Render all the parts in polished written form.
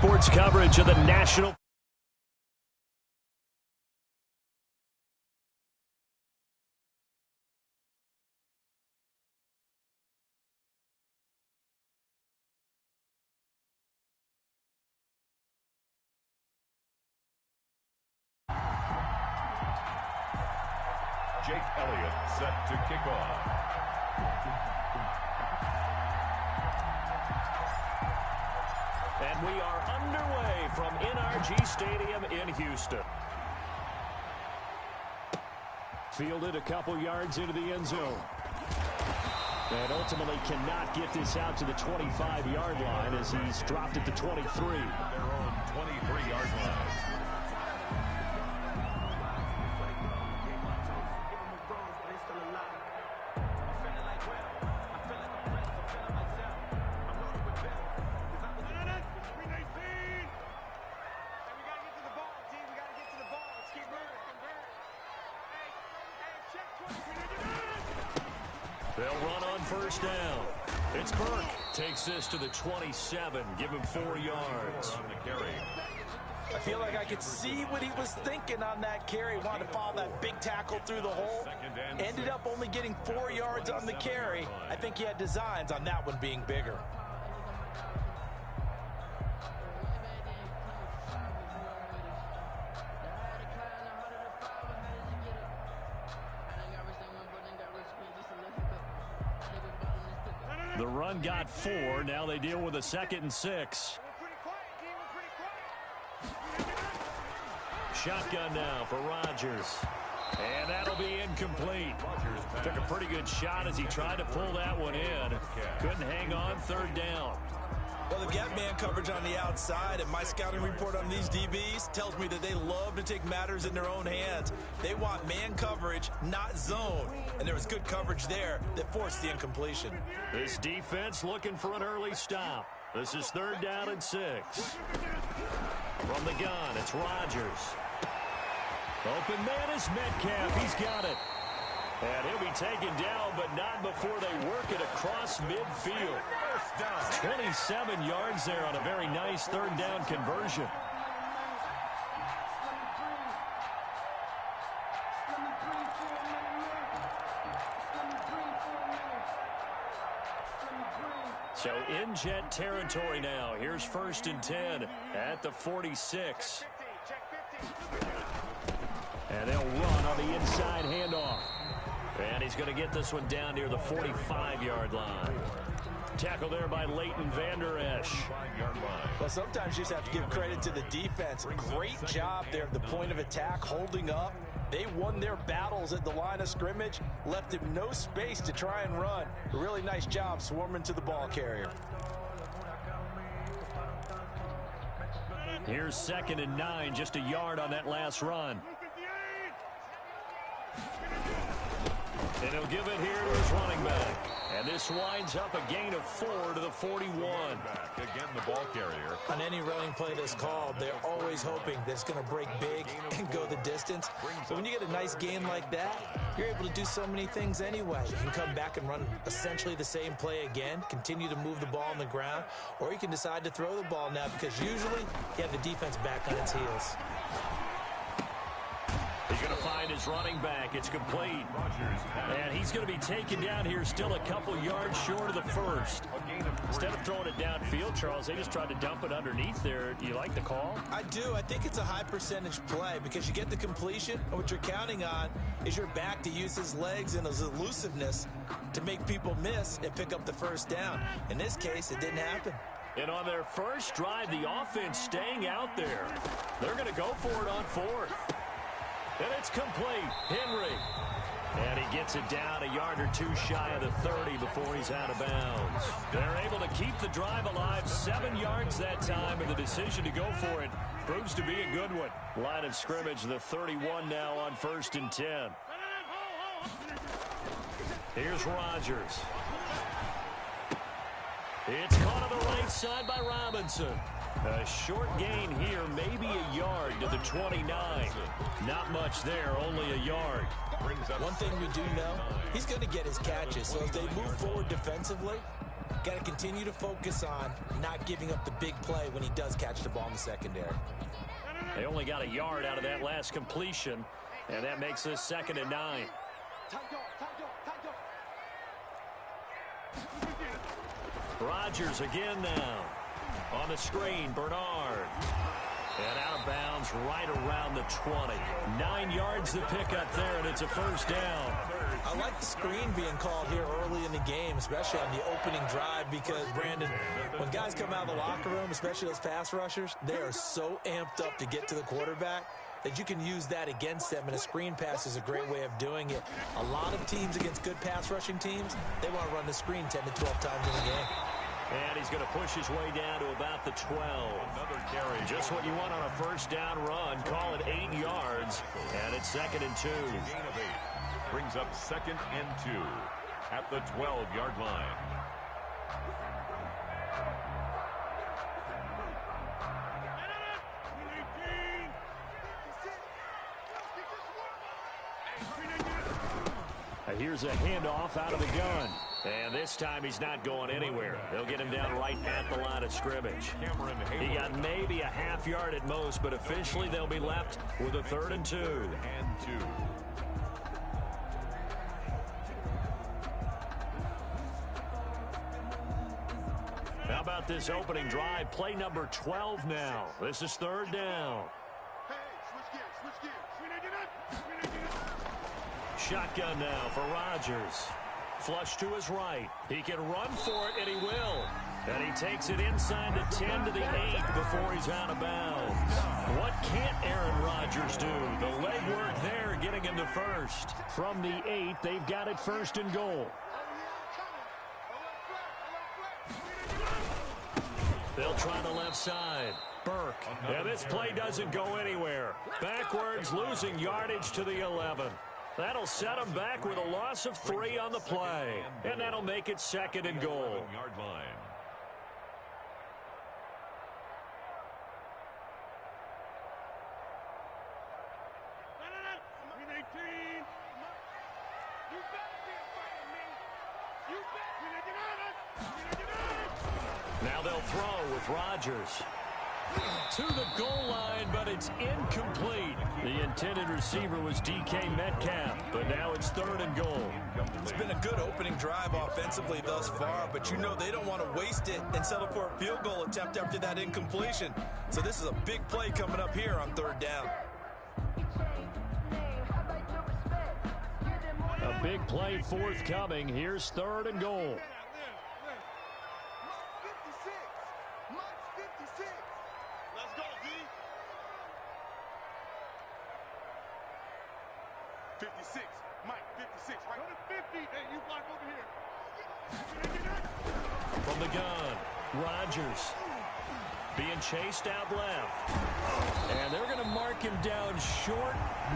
sports coverage of the National. Jake Elliott set to kick off. And we are underway from NRG Stadium in Houston. Fielded a couple yards into the end zone. And ultimately cannot get this out to the 25-yard line as he's dropped at the 23. Their own 23-yard line. They'll run on first down. It's Burke. Takes this to the 27. Give him 4 yards. On the carry. I feel like I could see what he was thinking on that carry. Wanted to follow that big tackle through the hole. Ended up only getting 4 yards on the carry. I think he had designs on that one being bigger. The run got 4. Now they deal with a 2nd and 6. Shotgun now for Rodgers. And that'll be incomplete. Took a pretty good shot as he tried to pull that one in. Couldn't hang on 3rd down. Well, they've got man coverage on the outside, and my scouting report on these DBs tells me that they love to take matters in their own hands. They want man coverage, not zone. And there was good coverage there that forced the incompletion. This defense looking for an early stop. This is 3rd down and 6. From the gun, it's Rodgers. Open man is Metcalf. He's got it. And he'll be taken down, but not before they work it across midfield. 27 yards there on a very nice 3rd down conversion. So in Jet territory now. Here's 1st and 10 at the 46. And they'll run on the inside handoff. And he's going to get this one down near the 45-yard line. Tackle there by Leighton Vander Esch. Well, sometimes you just have to give credit to the defense. Great job there at the point of attack, holding up. They won their battles at the line of scrimmage, left him no space to try and run. A really nice job swarming to the ball carrier. Here's 2nd and 9, just a yard on that last run. And he'll give it here to his running back. And this winds up a gain of 4 to the 41. Again, the ball carrier. On any running play that's called, they're always hoping that it's going to break big and go the distance. But when you get a nice game like that, you're able to do so many things anyway. You can come back and run essentially the same play again, continue to move the ball on the ground, or you can decide to throw the ball now because usually you have the defense back on its heels. He's going to find his running back. It's complete. And he's going to be taken down here still a couple yards short of the 1st. Instead of throwing it downfield, Charles, they just tried to dump it underneath there. Do you like the call? I do. I think it's a high percentage play because you get the completion, and what you're counting on is your back to use his legs and his elusiveness to make people miss and pick up the 1st down. In this case, it didn't happen. And on their first drive, the offense staying out there. They're going to go for it on 4th. And it's complete. Henry. And he gets it down a yard or 2 shy of the 30 before he's out of bounds. They're able to keep the drive alive. 7 yards that time, and the decision to go for it proves to be a good one. Line of scrimmage, the 31 now on 1st and 10. Here's Rodgers. It's caught on the right side by Robinson. A short gain here, maybe a yard to the 29. Not much there, only a yard. One thing we do know, he's going to get his catches. So if they move forward defensively, Got to continue to focus on not giving up the big play when he does catch the ball in the secondary. They only got a yard out of that last completion, and that makes this 2nd and 9. Rodgers again now. On the screen, Bernard. And out of bounds right around the 20. 9 yards to pick up there, and it's a first down. I like the screen being called here early in the game, especially on the opening drive, because, Brandon, when guys come out of the locker room, especially those pass rushers, they are so amped up to get to the quarterback that you can use that against them, and a screen pass is a great way of doing it. A lot of teams against good pass rushing teams, they want to run the screen 10 to 12 times in a game. And he's going to push his way down to about the 12. Another carry. Just what you want on a first down run. Call it 8 yards. And it's 2nd and 2. Gain of 8. Brings up 2nd and 2 at the 12-yard line. Here's a handoff out of the gun. And this time he's not going anywhere. They'll get him down right at the line of scrimmage. He got maybe a half yard at most, but officially they'll be left with a 3rd and 2. How about this opening drive? Play number 12 now. This is 3rd down. Shotgun now for Rodgers. Flush to his right. He can run for it, and he will. And he takes it inside the 10 to the 8 before he's out of bounds. What can't Aaron Rodgers do? The legwork there getting him to first. From the 8, they've got it 1st and goal. They'll try the left side. Burke. And this play doesn't go anywhere. Backwards, losing yardage to the 11. That'll set him back with a loss of 3 on the play. And that'll make it 2nd and goal. Yard line. Now they'll throw with Rodgers. To the goal line, but it's incomplete. The intended receiver was DK Metcalf, but now it's 3rd and goal. It's been a good opening drive offensively thus far, but you know they don't want to waste it and settle for a field goal attempt after that incompletion. So this is a big play coming up here on 3rd down. A big play forthcoming. Here's 3rd and goal. From the gun, Rodgers being chased out left. And they're going to mark him down short,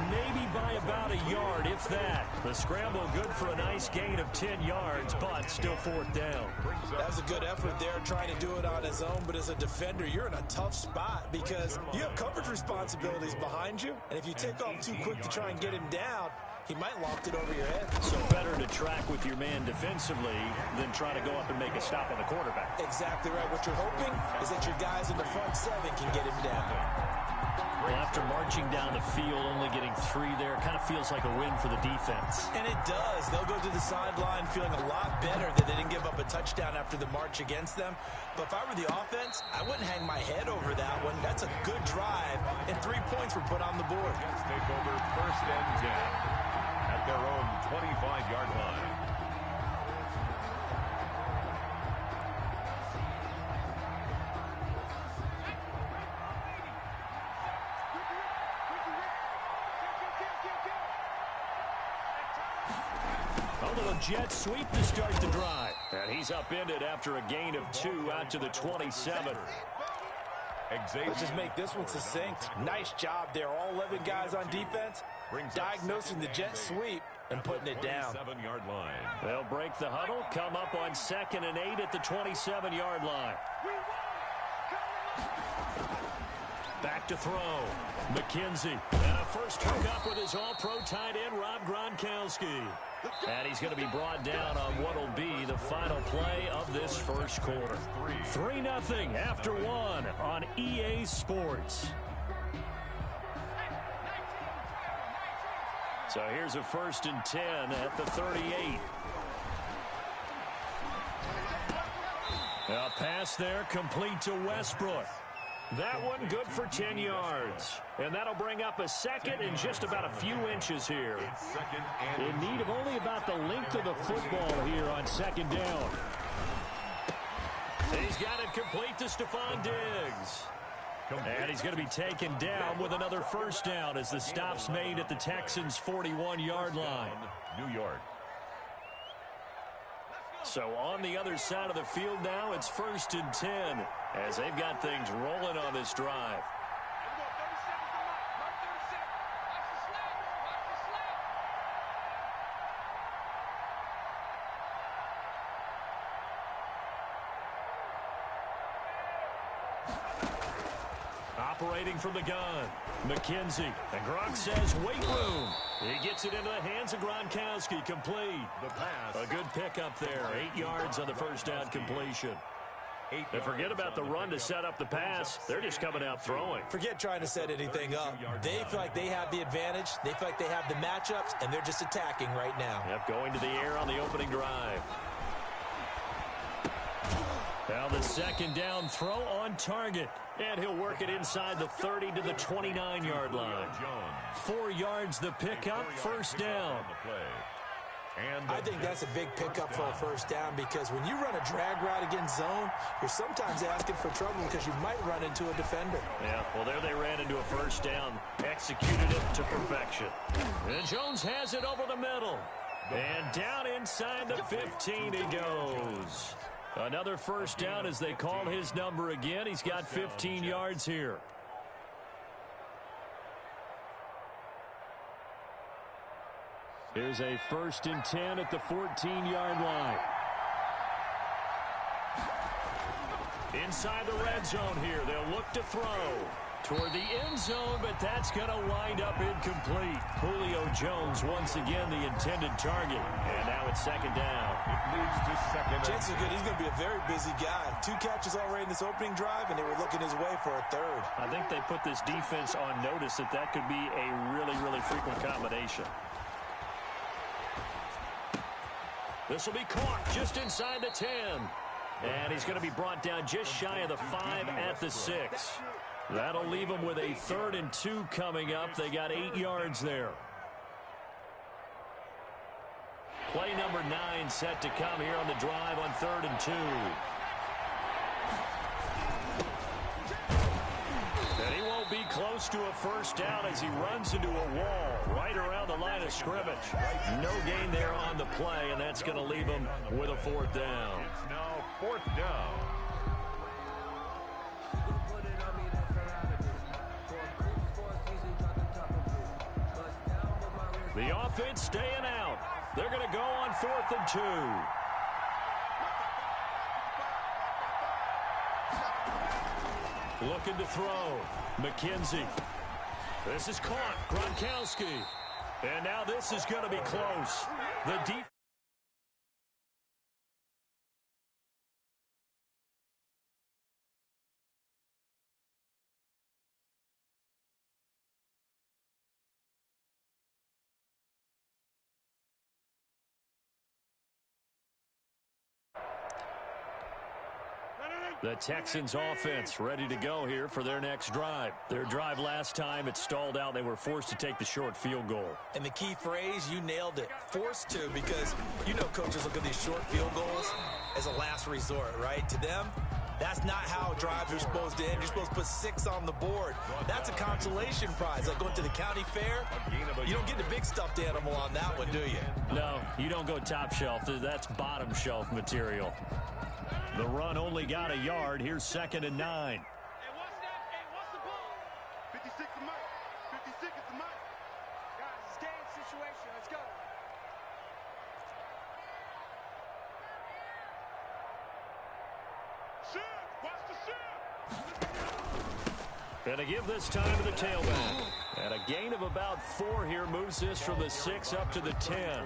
maybe by about a yard, if that. The scramble good for a nice gain of 10 yards, but still 4th down. That was a good effort there, trying to do it on his own. But as a defender, you're in a tough spot because you have coverage responsibilities behind you. And if you take off too quick to try and get him down, he might loft it over your head. So better to track with your man defensively than try to go up and make a stop on the quarterback. Exactly right. What you're hoping is that your guys in the front 7 can get him down. Well, after marching down the field, only getting 3 there, kind of feels like a win for the defense. And it does. They'll go to the sideline feeling a lot better that they didn't give up a touchdown after the march against them. But if I were the offense, I wouldn't hang my head over that one. That's a good drive, and 3 points were put on the board. Jets take over 1st and 10 at their own 25-yard line. Jets sweep to start the drive. And he's upended after a gain of 2 out to the 27. Let's just make this one succinct. Nice job there. All 11 guys on defense diagnosing the jet sweep and putting it down. 27-yard line. They'll break the huddle, come up on 2nd and 8 at the 27-yard line. Back to throw. McKenzie. And a first hookup with his all-pro tight end, Rob Gronkowski. And he's going to be brought down on what will be the final play of this first quarter. 3-0 after one on EA Sports. So here's a 1st and 10 at the 38. A pass there complete to Westbrook. That one good for 10 yards. And that'll bring up a second and just about a few inches here. In need of only about the length of the football here on 2nd down. He's got it complete to Stephon Diggs. And he's going to be taken down with another 1st down as the stop's made at the Texans' 41-yard line. New York. So on the other side of the field now, it's 1st and 10 as they've got things rolling on this drive. Operating from the gun, McKenzie. And Gronk says, wait room. He gets it into the hands of Gronkowski. Complete. The pass. A good pickup there. 8 yards on the 1st down completion. And forget about the run to set up the pass. They're just coming out throwing. Forget trying to set anything up. They feel like they have the advantage. They feel like they have the matchups, and they're just attacking right now. Yep, going to the air on the opening drive. Now the 2nd down throw on target. And he'll work it inside the 30 to the 29-yard line. 4 yards the pickup, 1st down. I think that's a big pickup for a 1st down because when you run a drag route against zone, you're sometimes asking for trouble because you might run into a defender. Yeah, well, there they ran into a 1st down, executed it to perfection. And Jones has it over the middle. And down inside the 15 he goes. Another 1st down as they call his number again. He's got 15 yards here. Here's a 1st and 10 at the 14-yard line. Inside the red zone here. They'll look to throw toward the end zone, but that's going to wind up incomplete. Julio Jones once again the intended target. And now it's 2nd down. It leads to 2nd. Chances are good he's going to be a very busy guy. 2 catches already in this opening drive, and they were looking his way for a 3rd. I think they put this defense on notice that could be a really, really frequent combination. This will be caught just inside the 10. And he's going to be brought down just shy of the 5 at the 6. That'll leave them with a 3rd and 2 coming up. They got 8 yards there. Play number 9 set to come here on the drive on 3rd and 2. And he won't be close to a 1st down as he runs into a wall right around the line of scrimmage. No gain there on the play, and that's going to leave him with a 4th down. It's now 4th down. The offense staying out. They're going to go on 4th and 2. Looking to throw. McKenzie. This is caught. Gronkowski. And now this is going to be close. The defense. The Texans offense ready to go here for their next drive. Their drive last time, it stalled out. They were forced to take the short field goal. And the key phrase, you nailed it. Forced to, because you know coaches look at these short field goals as a last resort, right? To them, that's not how drives are supposed to end. You're supposed to put 6 on the board. That's a consolation prize. Like going to the county fair, you don't get the big stuffed animal on that one, do you? No, you don't go top shelf. That's bottom shelf material. The run only got a yard. Here's 2nd and 9. Hey, what's the ball? 56 is Mike. 56 is Mike. Guys, it's game situation. Let's go. Shift. Watch the shift. And to give this time to the tailback. And a gain of about 4 here moves this from the 6 up to the 10.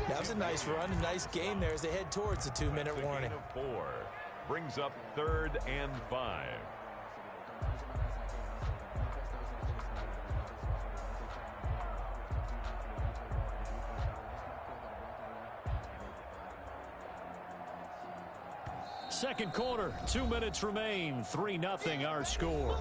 That was a nice run, a nice game there as they head towards the 2-minute warning. 4 brings up 3rd and 5. Second quarter, 2 minutes remain. 3-0 our score.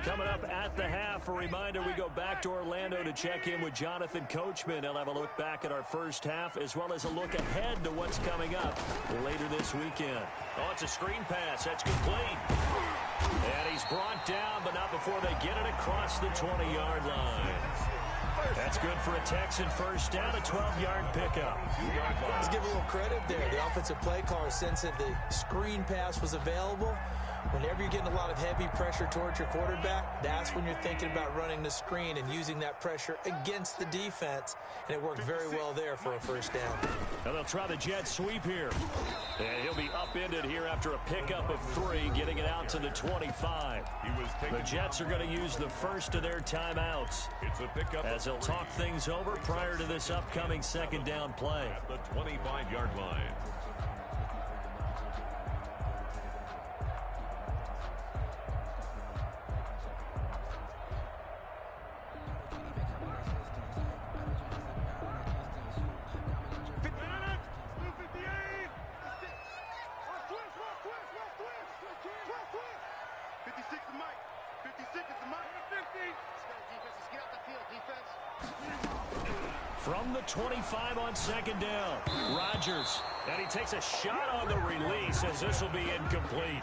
Coming up at the half, a reminder we go back to Orlando to check in with Jonathan Coachman. He'll have a look back at our first half as well as a look ahead to what's coming up later this weekend. Oh, it's a screen pass. That's complete. And he's brought down, but not before they get it across the 20-yard line. That's good for a Texan first down, a 12-yard pickup. Let's give a little credit there. The offensive play caller sensed that the screen pass was available. Whenever you're getting a lot of heavy pressure towards your quarterback, that's when you're thinking about running the screen and using that pressure against the defense. And it worked very well there for a first down. Now they'll try the jet sweep here. And he'll be upended here after a pickup of 3, getting it out to the 25. The Jets are going to use the first of their timeouts as they'll talk things over prior to this upcoming second down play. At the 25-yard line. From the 25 on second down, Rodgers. And he takes a shot on the release as this will be incomplete.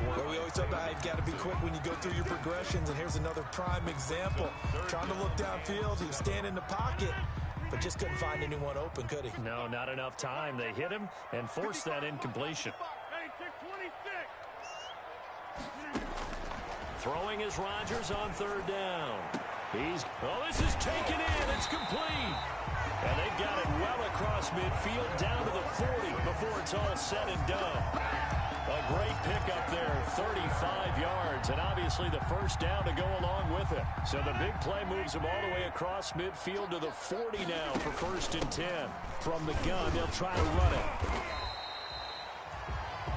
Well, we always talk about how you've got to be quick when you go through your progressions, and here's another prime example. Trying to look downfield, he was standing in the pocket, but just couldn't find anyone open, could he? No, not enough time. They hit him and forced that incompletion. Throwing is Rodgers on third down. This is taken in. It's complete. And they've got it well across midfield down to the 40 before it's all said and done. A great pickup there, 35 yards, and obviously the first down to go along with it. So the big play moves them all the way across midfield to the 40 now for 1st and 10. From the gun, they'll try to run it.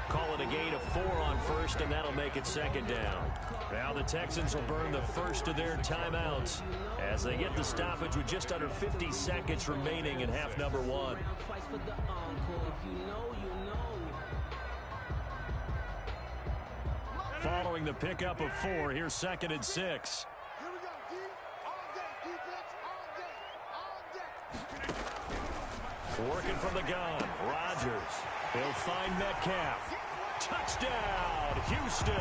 Call it a gain of 4 on first, and that'll make it second down. Now the Texans will burn the first of their timeouts as they get the stoppage with just under 50 seconds remaining in half number 1. Following the pickup of 4, here's 2nd and 6. Working from the gun, Rodgers. He'll find Metcalf. Touchdown, Houston.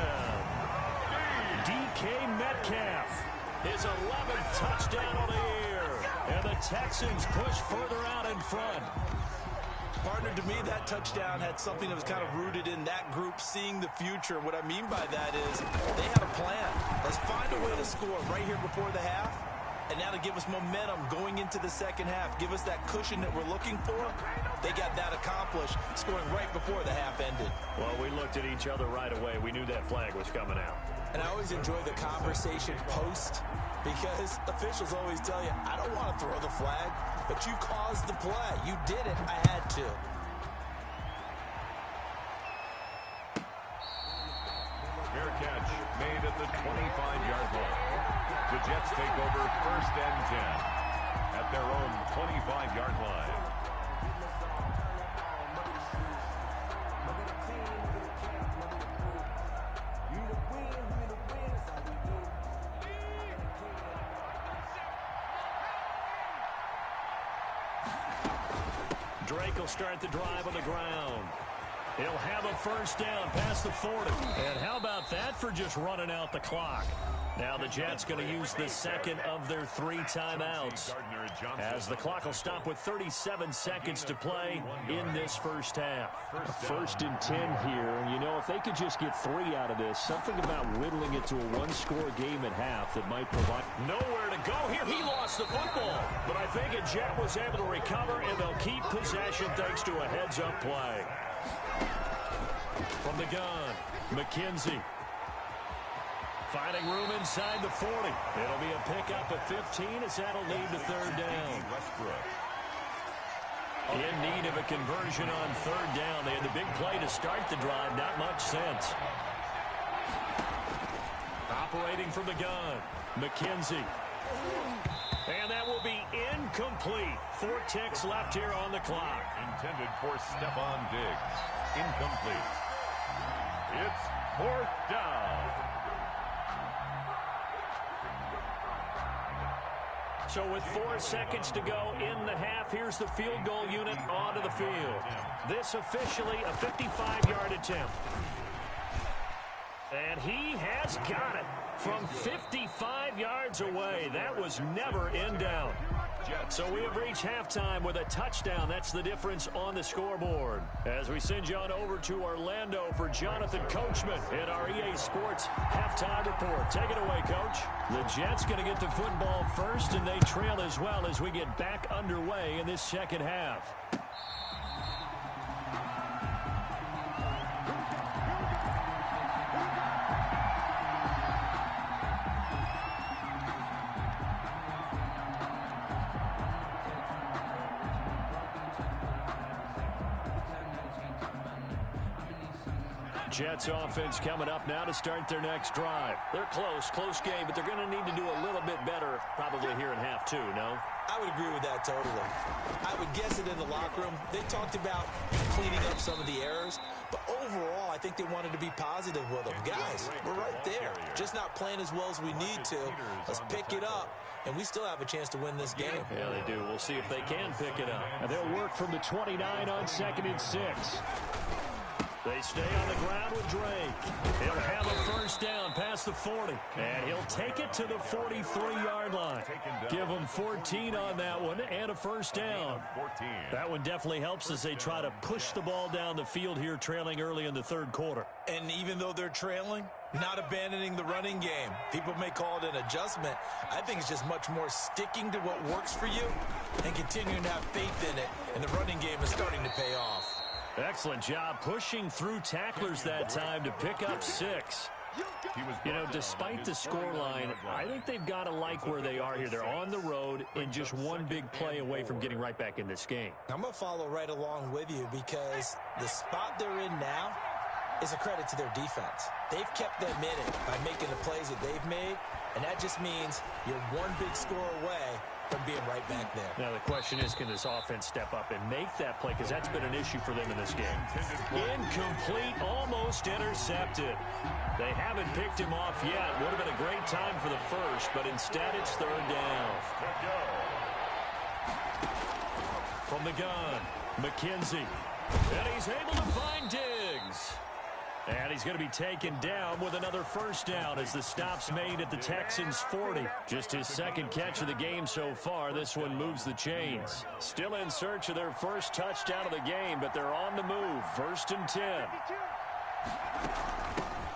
DK Metcalf, his 11th touchdown on the year. And the Texans push further out in front. Partner, to me, that touchdown had something that was kind of rooted in that group seeing the future. What I mean by that is they had a plan. Let's find a way to score right here before the half. And now to give us momentum going into the second half, give us that cushion that we're looking for. They got that accomplished, scoring right before the half ended. Well, we looked at each other right away. We knew that flag was coming out. And I always enjoy the conversation post because officials always tell you, I don't want to throw the flag, but you caused the play. You did it. I had to. Fair catch made at the 25-yard line. The Jets take over 1st and 10 at their own 25-yard line. Drake will start the drive on the ground. He'll have a first down past the 40. And how about that for just running out the clock? Now the Jets going to use the second of their 3 timeouts, as the clock will stop with 37 seconds to play in this first half. First and 10 here. And, you know, if they could just get 3 out of this, something about whittling it to a one-score game at half that might provide. Nowhere to go here. He lost the football. But I think a Jet was able to recover, and they'll keep possession thanks to a heads-up play. From the gun, McKenzie. Finding room inside the 40. It'll be a pickup of 15 as that'll lead to third down. In need of a conversion on third down. They had the big play to start the drive. Not much sense. Operating from the gun, McKenzie. And that will be incomplete. 4 ticks left here on the clock. Intended for Stephon Diggs. Incomplete. It's 4th down. So with 4 seconds to go in the half, here's the field goal unit onto the field. This officially a 55-yard attempt. And he has got it from 55 yards away. That was never in doubt. So we have reached halftime with a touchdown. That's the difference on the scoreboard. As we send you on over to Orlando for Jonathan Coachman in our EA Sports halftime report. Take it away, Coach. The Jets going to get the football first, and they trail as well as we get back underway in this second half. Jets offense coming up now to start their next drive. They're close game, but they're going to need to do a little bit better probably here in half 2, no? I would agree with that totally. I would guess it in the locker room. They talked about cleaning up some of the errors, but overall, I think they wanted to be positive with them. Guys, we're right there. Just not playing as well as we need to. Let's pick it up, and we still have a chance to win this game. Yeah, they do. We'll see if they can pick it up. And they'll work from the 29 on 2nd and 6. They stay on the ground with Drake. He'll have a first down past the 40. And he'll take it to the 43-yard line. Give him 14 on that one and a first down. That one definitely helps as they try to push the ball down the field here, trailing early in the third quarter. And even though they're trailing, not abandoning the running game. People may call it an adjustment. I think it's just much more sticking to what works for you and continuing to have faith in it. And the running game is starting to pay off. Excellent job pushing through tacklers that time to pick up 6. You know, despite the scoreline, I think they've got to like where they are here. They're on the road and just one big play away from getting right back in this game. I'm going to follow right along with you because the spot they're in now is a credit to their defense. They've kept them in it by making the plays that they've made, and that just means you're one big score away from being right back there. Now the question is, can this offense step up and make that play? Because that's been an issue for them in this game. Incomplete, almost intercepted. They haven't picked him off yet. Would have been a great time for the first, but instead it's third down. From the gun, McKenzie. And he's able to find Diggs. And he's going to be taken down with another first down as the stop's made at the Texans' 40. Just his second catch of the game so far. This one moves the chains. Still in search of their first touchdown of the game, but they're on the move. 1st and 10.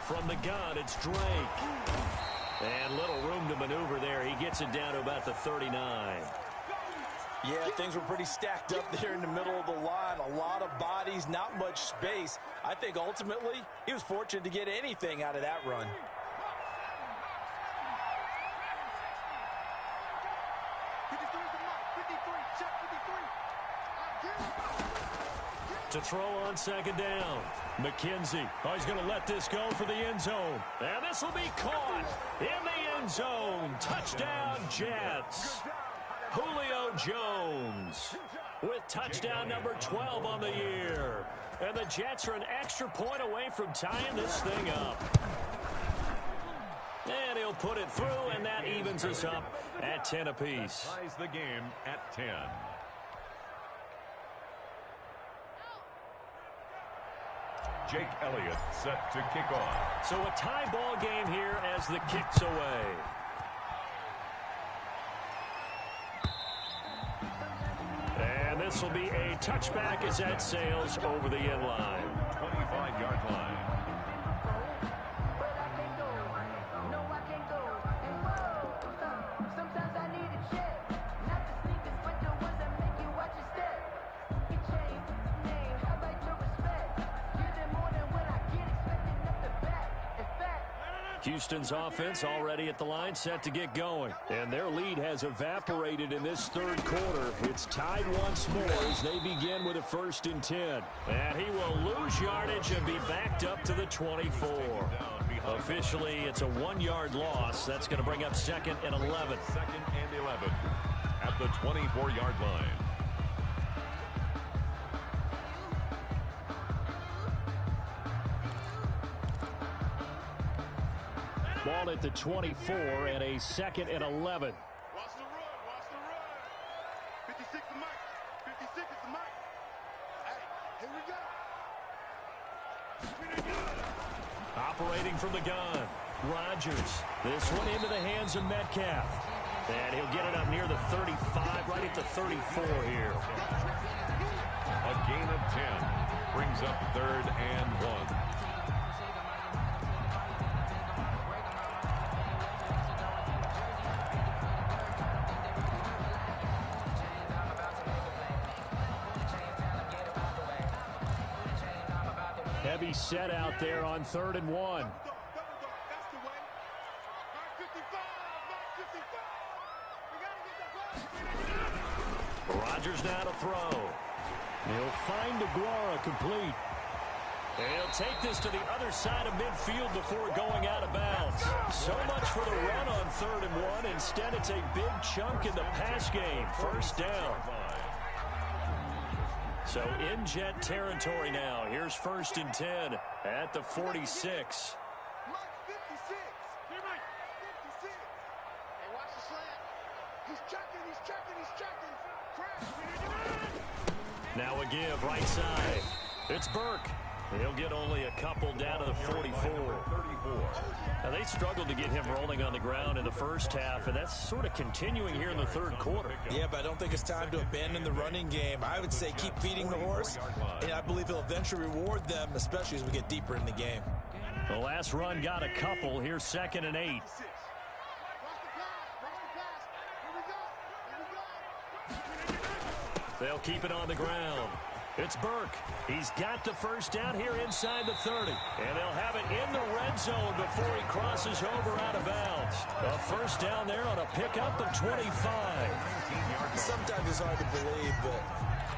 From the gun, it's Drake. And little room to maneuver there. He gets it down to about the 39. Yeah, things were pretty stacked up there in the middle of the line. A lot of bodies, not much space. I think ultimately he was fortunate to get anything out of that run. To throw on 2nd down, McKenzie. Oh, he's going to let this go for the end zone. And this will be caught in the end zone. Touchdown, Jets. Julio Jones with touchdown number 12 on the year. And the Jets are an extra point away from tying this thing up. And he'll put it through, and that evens us up at 10 apiece. Ties the game at 10. Jake Elliott set to kick off. So a tie ball game here as the kick's away. And this will be a touchback as that sails over the end line. 25-yard line. Houston's offense already at the line, set to get going. And their lead has evaporated in this third quarter. It's tied once more as they begin with a 1st and 10. And he will lose yardage and be backed up to the 24. Officially, it's a 1-yard loss. That's going to bring up 2nd and 11. 2nd and 11 at the 24-yard line. Ball at the 24 and a 2nd and 11. Watch the run, watch the run. 56 is Mike. 56 is the Mike. Hey, here we go. Operating from the gun, Rodgers. This one into the hands of Metcalf. And he'll get it up near the 35, right at the 34 here. A gain of 10 brings up 3rd and 1. Heavy set out there on 3rd and 1. Rodgers now to throw. He'll find Aguara complete. And he'll take this to the other side of midfield before going out of bounds. So much for the run on 3rd and 1. Instead, it's a big chunk in the pass game. 1st down. So in Jet territory now. Here's 1st and 10 at the 46. Mike 56. Here, Mike. 56. Hey, watch the slant. He's checking, he's checking, he's checking. Crash. Now a give right side. It's Burke. He'll get only a couple down to the 44. Now they struggled to get him rolling on the ground in the first half, and that's sort of continuing here in the 3rd quarter. Yeah, but I don't think it's time to abandon the running game. I would say keep feeding the horse, and I believe he'll eventually reward them, especially as we get deeper in the game. The last run got a couple. Here's 2nd and 8. They'll keep it on the ground. It's Burke. He's got the 1st down here inside the 30. And they'll have it in the red zone before he crosses over out of bounds. A 1st down there on a pickup of 25. Sometimes it's hard to believe, but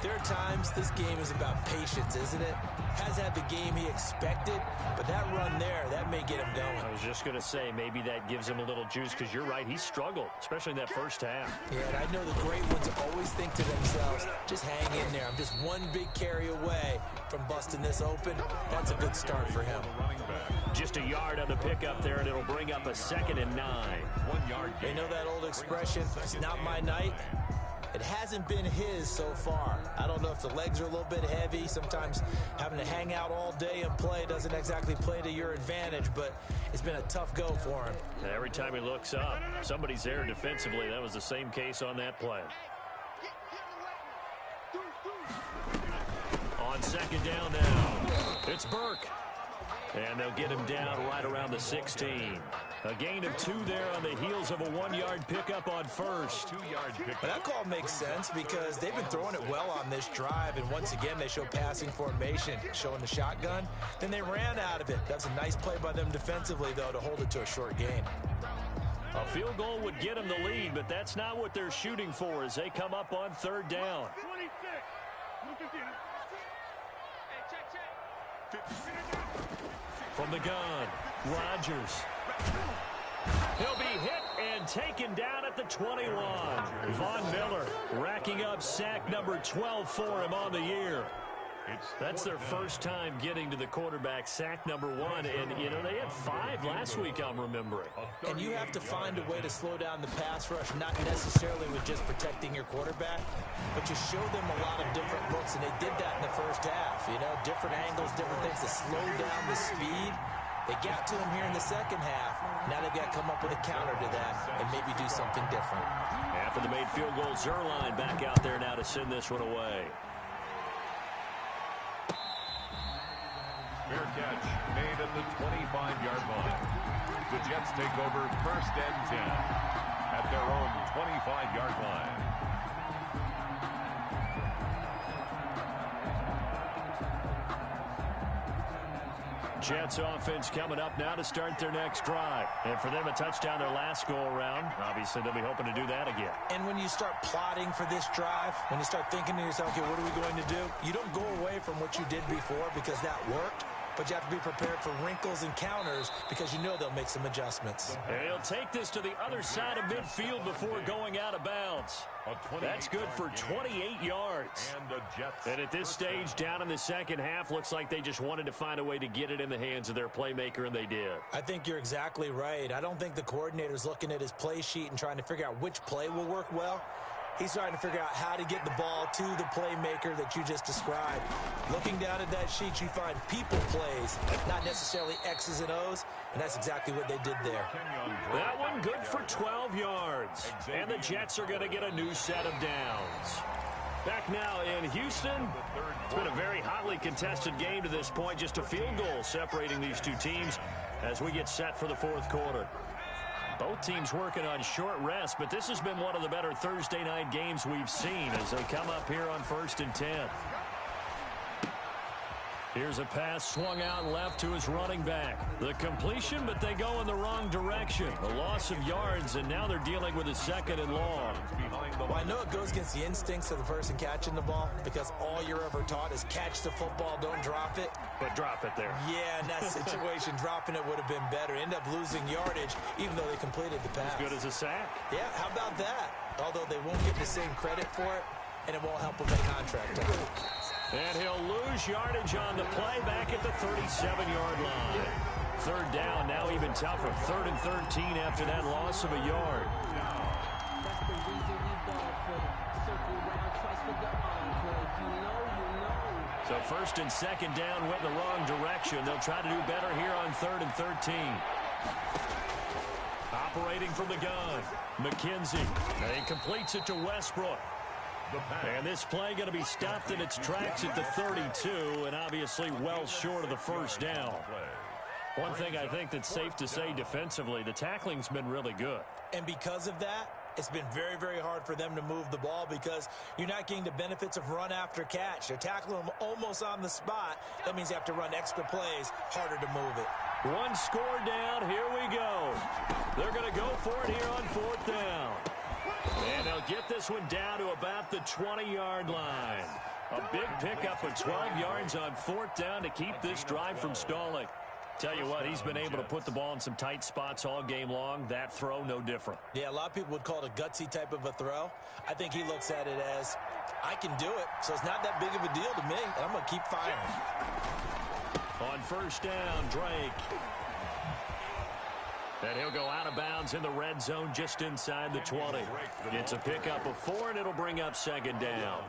there are times this game is about patience, isn't it? Has had the game he expected, but that run there, that may get him going. I was just going to say, maybe that gives him a little juice, because you're right, he struggled, especially in that 1st half. Yeah, and I know the great ones always think to themselves, just hang in there. I'm just one big carry away from busting this open. That's a good start for him. Just a yard on the pickup there, and it'll bring up a 2nd and 9. 1 yard gain. They know that old expression, it's not my night. It hasn't been his so far. I don't know if the legs are a little bit heavy. Sometimes having to hang out all day and play doesn't exactly play to your advantage, but it's been a tough go for him. And every time he looks up, somebody's there defensively. That was the same case on that play. On 2nd down now, it's Burke. And they'll get him down right around the 16. A gain of 2 there on the heels of a 1-yard pickup on 1st. 2-yard pickup. But that call makes sense because they've been throwing it well on this drive, and once again they show passing formation, showing the shotgun. Then they ran out of it. That's a nice play by them defensively, though, to hold it to a short gain. A field goal would get them the lead, but that's not what they're shooting for as they come up on 3rd down. 26. From the gun, Rodgers. He'll be hit and taken down at the 21. Von Miller racking up sack number 12 for him on the year. That's their first time getting to the quarterback, sack number 1. And, you know, they had 5 last week, I'm remembering. And you have to find a way to slow down the pass rush, not necessarily with just protecting your quarterback, but you show them a lot of different looks, and they did that in the first half. You know, different angles, different things to slow down the speed. They got to him here in the second half. Now they've got to come up with a counter to that and maybe do something different. After the made field goal, Zerline back out there now to send this one away. Fair catch made at the 25-yard line. The Jets take over first and 10 at their own 25-yard line. Jets offense coming up now to start their next drive. And for them, a touchdown their last go-around. Obviously, they'll be hoping to do that again. And when you start plotting for this drive, when you start thinking to yourself, okay, what are we going to do? You don't go away from what you did before because that worked. But you have to be prepared for wrinkles and counters because you know they'll make some adjustments. And he'll take this to the other side of midfield before going out of bounds. That's good for 28 yards. And at this stage, down in the second half, looks like they just wanted to find a way to get it in the hands of their playmaker, and they did. I think you're exactly right. I don't think the coordinator's looking at his play sheet and trying to figure out which play will work well. He's trying to figure out how to get the ball to the playmaker that you just described. Looking down at that sheet, you find people plays, not necessarily X's and O's, and that's exactly what they did there. That one good for 12 yards. And the Jets are going to get a new set of downs. Back now in Houston. It's been a very hotly contested game to this point. Just a field goal separating these two teams as we get set for the fourth quarter. Both teams working on short rest, but this has been one of the better Thursday night games we've seen as they come up here on 1st and 10. Here's a pass swung out left to his running back. The completion, but they go in the wrong direction. A loss of yards, and now they're dealing with a second and long. Well, I know it goes against the instincts of the person catching the ball because all you're ever taught is catch the football, don't drop it. But drop it there. Yeah, in that situation, dropping it would have been better. End up losing yardage, even though they completed the pass. As good as a sack. Yeah, how about that? Although they won't get the same credit for it, and it won't help with their contract. And he'll lose yardage on the play back at the 37-yard line. Third down, now even tougher. 3rd and 13 after that loss of a yard. So 1st and 2nd down went in the wrong direction. They'll try to do better here on 3rd and 13. Operating from the gun, McKenzie. And he completes it to Westbrook. And this play going to be stopped in its tracks at the 32, and obviously well short of the first down. One thing I think that's safe to say defensively, the tackling's been really good. And because of that, it's been very, very hard for them to move the ball because you're not getting the benefits of run after catch. They're tackling them almost on the spot. That means you have to run extra plays, harder to move it. One score down, here we go. They're going to go for it here on 4th down. And they'll get this one down to about the 20-yard line. A big pickup of 12 yards on 4th down to keep this drive from stalling. Tell you what, he's been able to put the ball in some tight spots all game long. That throw, no different. Yeah, a lot of people would call it a gutsy type of a throw. I think he looks at it as, I can do it, so it's not that big of a deal to me, and I'm going to keep firing. On 1st down, Drake. And he'll go out of bounds in the red zone just inside the 20. It's a pickup of 4, and it'll bring up 2nd down.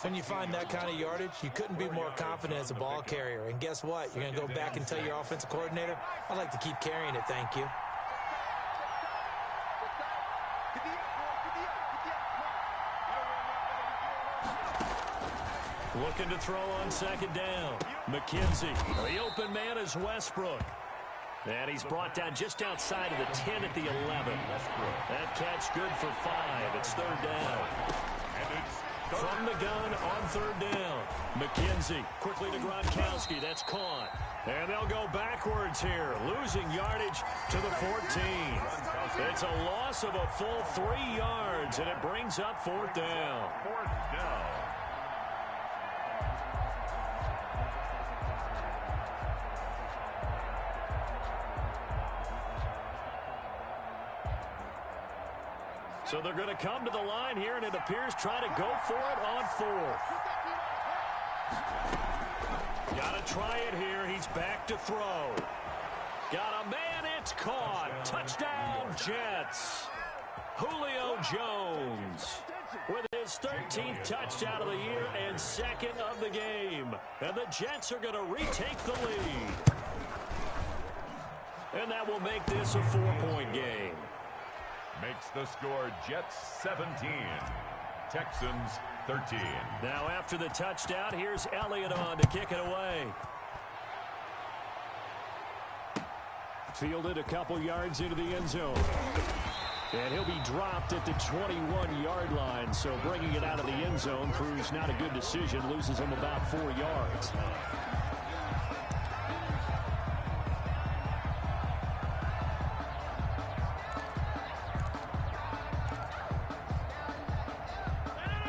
When you find that kind of yardage, you couldn't be more confident as a ball carrier. And guess what? You're going to go back and tell your offensive coordinator, I'd like to keep carrying it, thank you. Looking to throw on 2nd down. McKenzie. The open man is Westbrook. And he's brought down just outside of the 10 at the 11. That catch good for 5. It's 3rd down. From the gun on 3rd down. McKenzie quickly to Gronkowski. That's caught. And they'll go backwards here. Losing yardage to the 14. It's a loss of a full 3 yards, and it brings up 4th down. 4th down. So they're going to come to the line here, and it appears try to go for it on 4th. Got to try it here. He's back to throw. Got a man. It's caught. Touchdown, Jets. Julio Jones with his 13th touchdown of the year and second of the game. And the Jets are going to retake the lead. And that will make this a 4-point game. Makes the score Jets 17, Texans 13. Now after the touchdown, here's Elliott on to kick it away. Fielded a couple yards into the end zone. And he'll be dropped at the 21-yard line. So bringing it out of the end zone proves not a good decision. Loses him about 4 yards.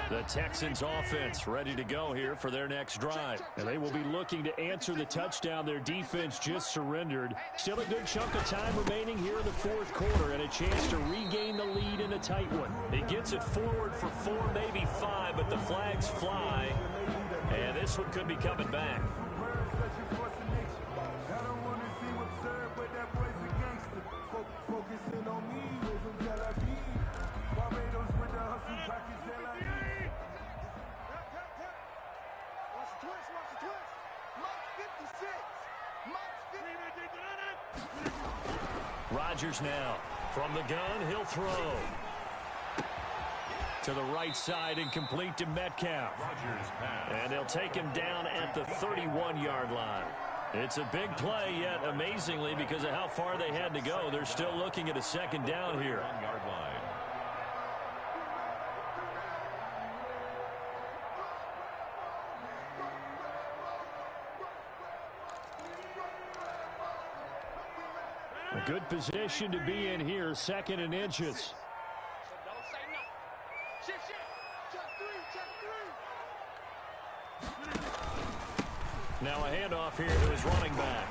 The Texans offense ready to go here for their next drive. And they will be looking to answer the touchdown their defense just surrendered. Still a good chunk of time remaining here in the fourth quarter and a chance to regain the lead in a tight one. He gets it forward for 4, maybe 5, but the flags fly. And this one could be coming back. Rodgers now from the gun. He'll throw to the right side and complete to Metcalf. And they'll take him down at the 31-yard line. It's a big play, yet amazingly, because of how far they had to go, they're still looking at a second down here. A good position to be in here, 2nd and inches. Now a handoff here to his running back.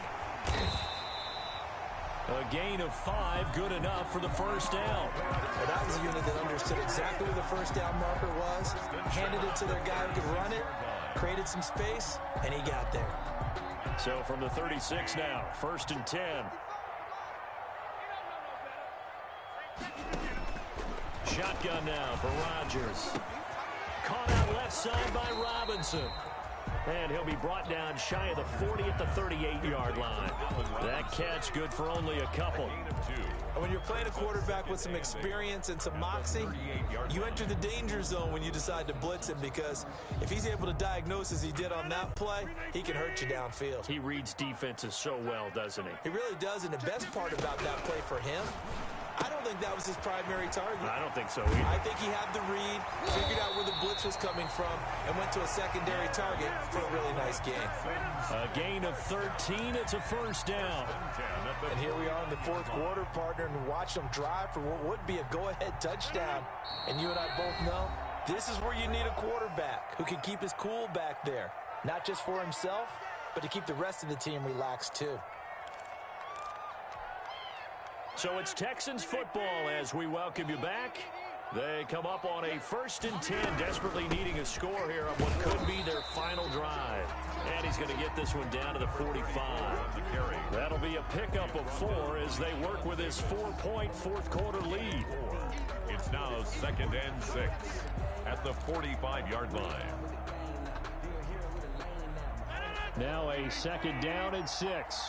A gain of 5, good enough for the first down. Well, that was a unit that understood exactly where the first down marker was, handed it to their guy who could run it, created some space, and he got there. So from the 36 now, 1st and 10. Shotgun now for Rodgers. Caught out left side by Robinson. And he'll be brought down shy of the 40 at the 38-yard line. That catch good for only a couple. And when you're playing a quarterback with some experience and some moxie, you enter the danger zone when you decide to blitz him, because if he's able to diagnose as he did on that play, he can hurt you downfield. He reads defenses so well, doesn't he? He really does, and the best part about that play for him, I don't think that was his primary target. I don't think so either. I think he had the read, figured out where the blitz was coming from, and went to a secondary target for a really nice game. A gain of 13. It's a first down. And here we are in the fourth quarter, partner, and watch them drive for what would be a go-ahead touchdown. And you and I both know this is where you need a quarterback who can keep his cool back there. Not just for himself, but to keep the rest of the team relaxed too. So it's Texans football as we welcome you back. They come up on a 1st and 10, desperately needing a score here on what could be their final drive. And he's going to get this one down to the 45. That'll be a pickup of 4 as they work with his 4-point fourth quarter lead. It's now 2nd and 6 at the 45-yard line. Now a 2nd down and 6.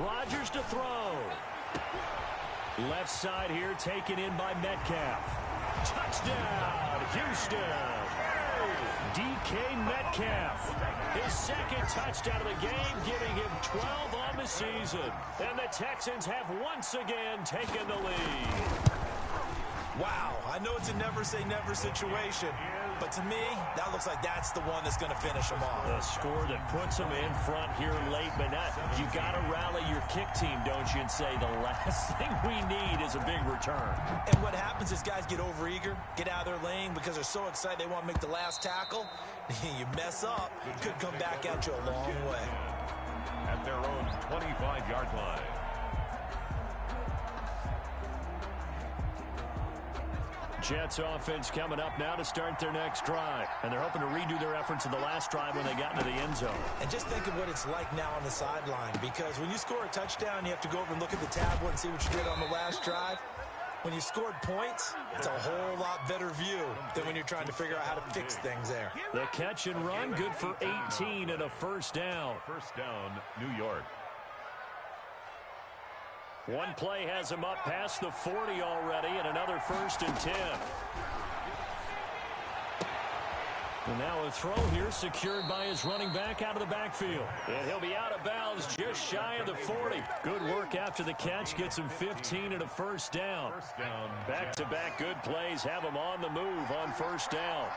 Rodgers to throw. Left side here taken in by Metcalf. Touchdown, Houston. DK Metcalf. His 2nd touchdown of the game, giving him 12 on the season. And the Texans have once again taken the lead. Wow, I know it's a never-say-never situation, but to me, that looks like that's the one that's going to finish them off. A score that puts them in front here late, but you got to rally your kick team, don't you, and say the last thing we need is a big return. And what happens is guys get overeager, get out of their lane because they're so excited they want to make the last tackle. You mess up, it could come back at you a long way. At their own 25-yard line. Jets offense coming up now to start their next drive. And they're hoping to redo their efforts in the last drive when they got into the end zone. And just think of what it's like now on the sideline, because when you score a touchdown, you have to go over and look at the tablet and see what you did on the last drive. When you scored points, it's a whole lot better view than when you're trying to figure out how to fix things there. The catch and run, good for 18 and a first down. First down, New York. One play has him up past the 40 already, and another 1st and 10. And now a throw here secured by his running back out of the backfield. And he'll be out of bounds just shy of the 40. Good work after the catch. Gets him 15 and a first down. Back-to-back good plays have him on the move on first down.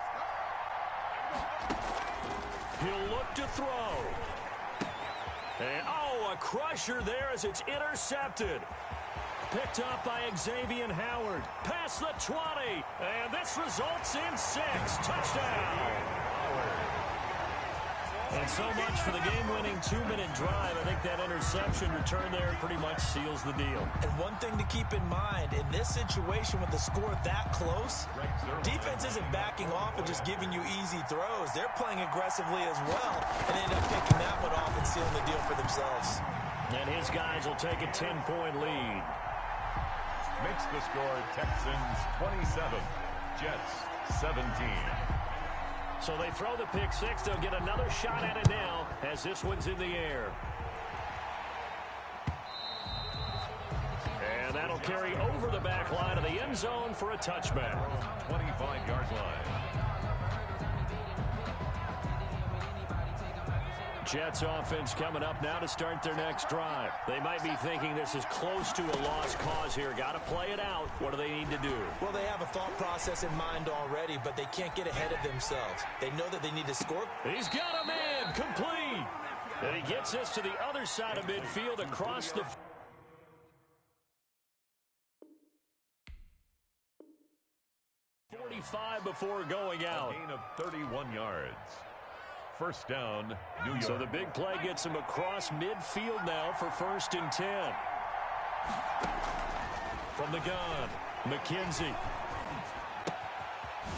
He'll look to throw. And, a crusher there as it's intercepted. Picked up by Xavier Howard. Past the 20. And this results in 6. Touchdown. And so much for the game-winning 2-minute drive. I think that interception return there pretty much seals the deal. And one thing to keep in mind, in this situation with the score that close, defense isn't backing off and just giving you easy throws. They're playing aggressively as well and end up picking that one off and sealing the deal for themselves. And his guys will take a 10-point lead. Makes the score Texans 27, Jets 17. So they throw the pick six. They'll get another shot at it now as this one's in the air. And that'll carry over the back line of the end zone for a touchback. 25-yard line. Jets offense coming up now to start their next drive. They might be thinking this is close to a lost cause here. Got to play it out. What do they need to do? Well, they have a thought process in mind already, but they can't get ahead of themselves. They know that they need to score. He's got a man complete. And he gets us to the other side of midfield across the 45 before going out. A gain of 31 yards. First down, New York. So the big play gets him across midfield now for 1st and 10. From the gun, McKenzie.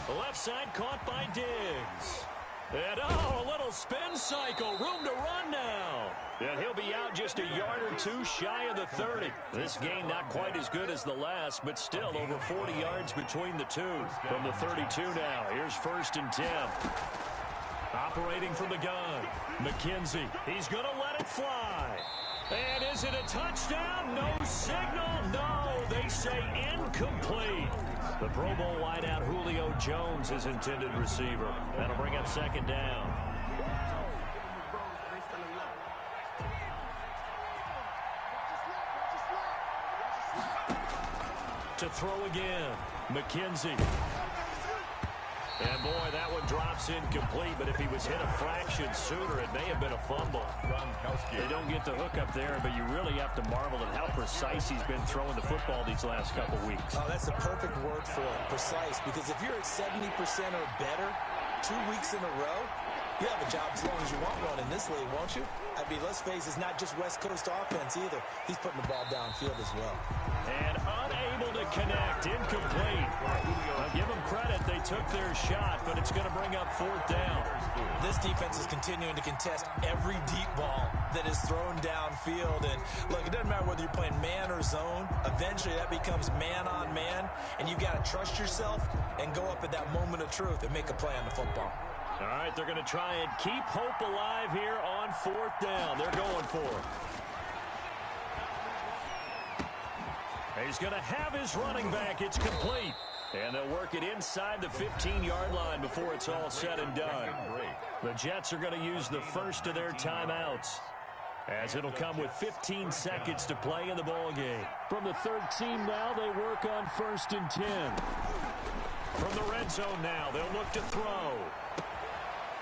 The left side caught by Diggs. And, a little spin cycle. Room to run now. And he'll be out just a yard or two shy of the 30. This game not quite as good as the last, but still over 40 yards between the two. From the 32 now, here's 1st and 10. Operating from the gun, McKenzie. He's going to let it fly. And is it a touchdown? No signal. No, they say incomplete. The Pro Bowl wideout Julio Jones is intended receiver. That'll bring up 2nd down. To throw again, McKenzie. And, boy, that one drops incomplete, but if he was hit a fraction sooner, it may have been a fumble. They don't get the hook up there, but you really have to marvel at how precise he's been throwing the football these last couple weeks. Oh, that's the perfect word for it, precise, because if you're at 70% or better 2 weeks in a row, you have a job as long as you want one in this league, won't you? I mean, let's face it, it's not just West Coast offense either. He's putting the ball downfield as well. And unable to connect, incomplete. I'll give them credit, they took their shot, but it's going to bring up 4th down. This defense is continuing to contest every deep ball that is thrown downfield. And, look, it doesn't matter whether you're playing man or zone. Eventually, that becomes man-on-man, and you've got to trust yourself and go up at that moment of truth and make a play on the football. All right, they're going to try and keep hope alive here on 4th down. They're going for it. He's going to have his running back. It's complete. And they'll work it inside the 15-yard line before it's all said and done. The Jets are going to use the first of their timeouts, as it'll come with 15 seconds to play in the ball game. From the 13 now, they work on 1st and 10. From the red zone now, they'll look to throw.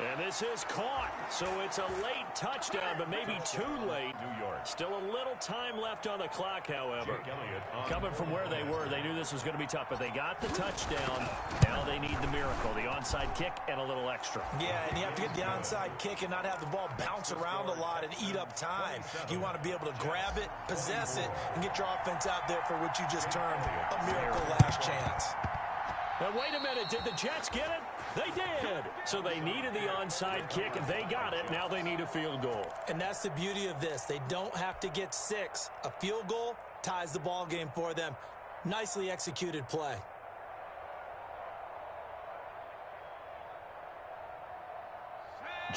And this is caught, so it's a late touchdown, but maybe too late. New York. Still a little time left on the clock, however. Coming from where they were, they knew this was going to be tough, but they got the touchdown. Now they need the miracle, the onside kick and a little extra. Yeah, and you have to get the onside kick and not have the ball bounce around a lot and eat up time. You want to be able to grab it, possess it, and get your offense out there for what you just termed a miracle last chance. And wait a minute, did the Jets get it? They did. So they needed the onside kick, and they got it. Now they need a field goal. And that's the beauty of this. They don't have to get 6. A field goal ties the ball game for them. Nicely executed play.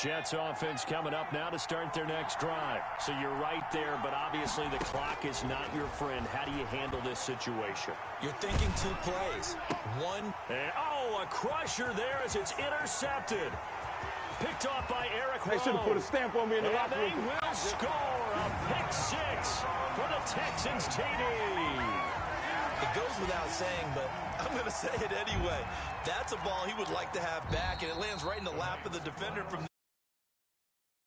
Jets offense coming up now to start their next drive. So you're right there, but obviously the clock is not your friend. How do you handle this situation? You're thinking 2 plays. 1. And, a crusher there as it's intercepted. Picked off by Eric Rowe. They should have put a stamp on me in the locker room. And they will score a pick 6 for the Texans TD. It goes without saying, but I'm going to say it anyway. That's a ball he would like to have back, and it lands right in the lap of the defender from